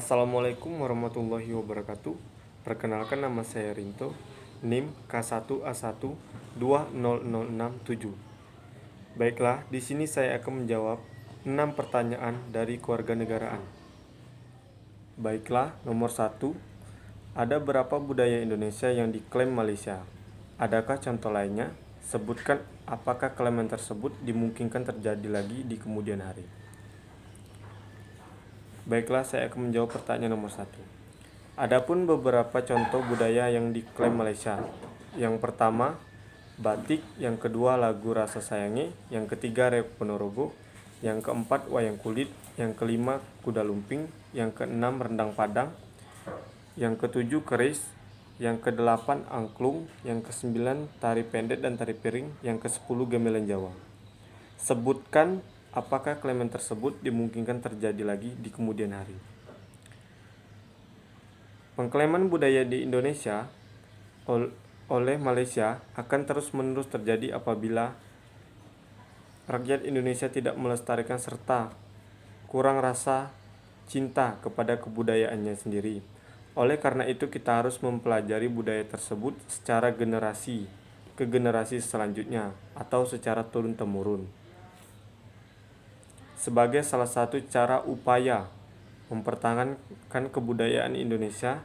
Assalamualaikum warahmatullahi wabarakatuh. Perkenalkan, nama saya Rinto, NIM K1A1200067. Baiklah, di sini saya akan menjawab 6 pertanyaan dari kewarganegaraan. Baiklah, nomor 1. Ada berapa budaya Indonesia yang diklaim Malaysia? Adakah contoh lainnya? Sebutkan apakah klaim tersebut dimungkinkan terjadi lagi di kemudian hari. Baiklah, saya akan menjawab pertanyaan nomor 1. Adapun beberapa contoh budaya yang diklaim Malaysia. Yang pertama, batik. Yang kedua, lagu Rasa Sayangi. Yang ketiga, Reok Ponorogo. Yang keempat, wayang kulit. Yang kelima, kuda lumping. Yang keenam, rendang Padang. Yang ketujuh, keris. Yang kedelapan, angklung. Yang kesembilan, tari pendek dan tari piring. Yang kesepuluh, gamelan Jawa. Sebutkan apakah klaim tersebut dimungkinkan terjadi lagi di kemudian hari. Pengklaiman budaya di Indonesia oleh Malaysia akan terus-menerus terjadi apabila rakyat Indonesia tidak melestarikan serta kurang rasa cinta kepada kebudayaannya sendiri. Oleh karena itu, kita harus mempelajari budaya tersebut secara generasi ke generasi selanjutnya atau secara turun-temurun. Sebagai salah satu cara upaya mempertahankan kebudayaan Indonesia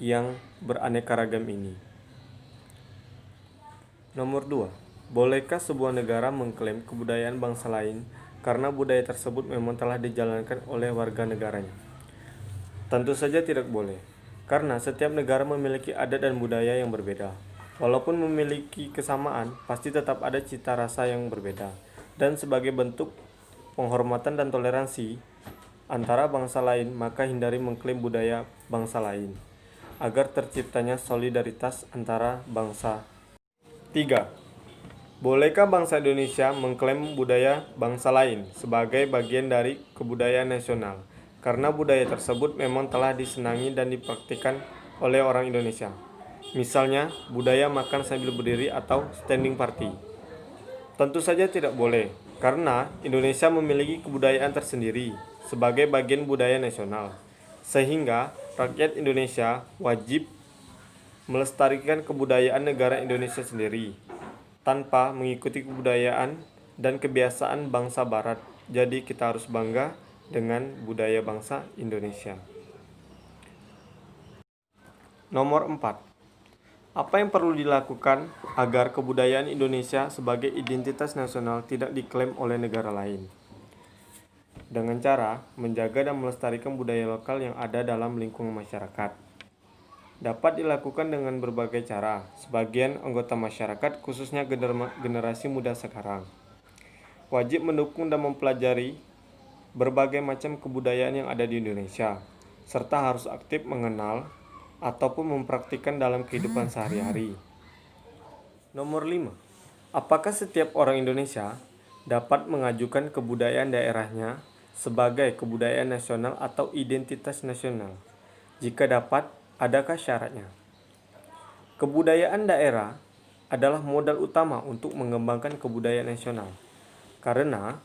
yang beraneka ragam ini. Nomor 2. Bolehkah sebuah negara mengklaim kebudayaan bangsa lain karena budaya tersebut memang telah dijalankan oleh warga negaranya? Tentu saja tidak boleh, karena setiap negara memiliki adat dan budaya yang berbeda. Walaupun memiliki kesamaan, pasti tetap ada cita rasa yang berbeda. Dan sebagai bentuk penghormatan dan toleransi antara bangsa lain, maka hindari mengklaim budaya bangsa lain, agar terciptanya solidaritas antara bangsa. 3. Bolehkah bangsa Indonesia mengklaim budaya bangsa lain sebagai bagian dari kebudayaan nasional, karena budaya tersebut memang telah disenangi dan dipraktikkan oleh orang Indonesia? Misalnya, budaya makan sambil berdiri atau standing party. Tentu saja tidak boleh, karena Indonesia memiliki kebudayaan tersendiri sebagai bagian budaya nasional, sehingga rakyat Indonesia wajib melestarikan kebudayaan negara Indonesia sendiri, tanpa mengikuti kebudayaan dan kebiasaan bangsa Barat. Jadi kita harus bangga dengan budaya bangsa Indonesia. Nomor 4. Apa yang perlu dilakukan agar kebudayaan Indonesia sebagai identitas nasional tidak diklaim oleh negara lain? Dengan cara menjaga dan melestarikan budaya lokal yang ada dalam lingkungan masyarakat. Dapat dilakukan dengan berbagai cara. Sebagian anggota masyarakat, khususnya generasi muda sekarang, wajib mendukung dan mempelajari berbagai macam kebudayaan yang ada di Indonesia, serta harus aktif mengenal ataupun mempraktikkan dalam kehidupan sehari-hari. Nomor 5. Apakah setiap orang Indonesia dapat mengajukan kebudayaan daerahnya sebagai kebudayaan nasional atau identitas nasional? Jika dapat, adakah syaratnya? Kebudayaan daerah adalah modal utama untuk mengembangkan kebudayaan nasional, karena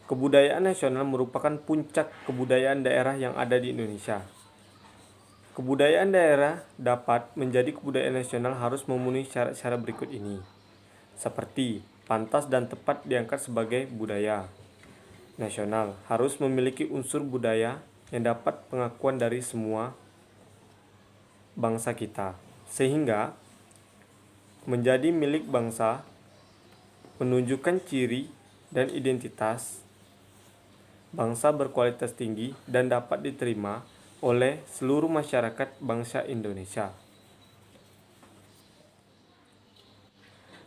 kebudayaan nasional merupakan puncak kebudayaan daerah yang ada di Indonesia. Kebudayaan daerah dapat menjadi kebudayaan nasional harus memenuhi syarat-syarat berikut ini, seperti pantas dan tepat diangkat sebagai budaya nasional, harus memiliki unsur budaya yang dapat pengakuan dari semua bangsa kita, sehingga menjadi milik bangsa, menunjukkan ciri dan identitas bangsa berkualitas tinggi dan dapat diterima oleh seluruh masyarakat bangsa Indonesia.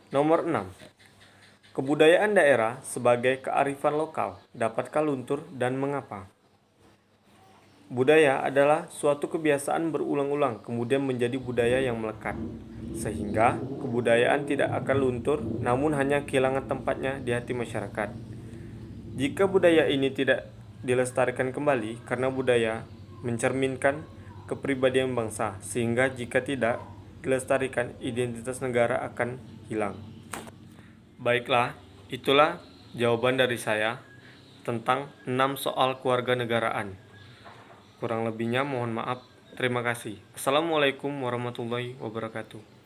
Nomor 6. Kebudayaan daerah sebagai kearifan lokal dapatkah luntur dan mengapa? Budaya adalah suatu kebiasaan berulang-ulang kemudian menjadi budaya yang melekat, sehingga kebudayaan tidak akan luntur namun hanya kehilangan tempatnya di hati masyarakat. Jika budaya ini tidak dilestarikan kembali, karena budaya mencerminkan kepribadian bangsa, sehingga jika tidak dilestarikan, identitas negara akan hilang. Baiklah, itulah jawaban dari saya. tentang 6 soal kewarganegaraan. Kurang lebihnya mohon maaf. Terima kasih. Assalamualaikum warahmatullahi wabarakatuh.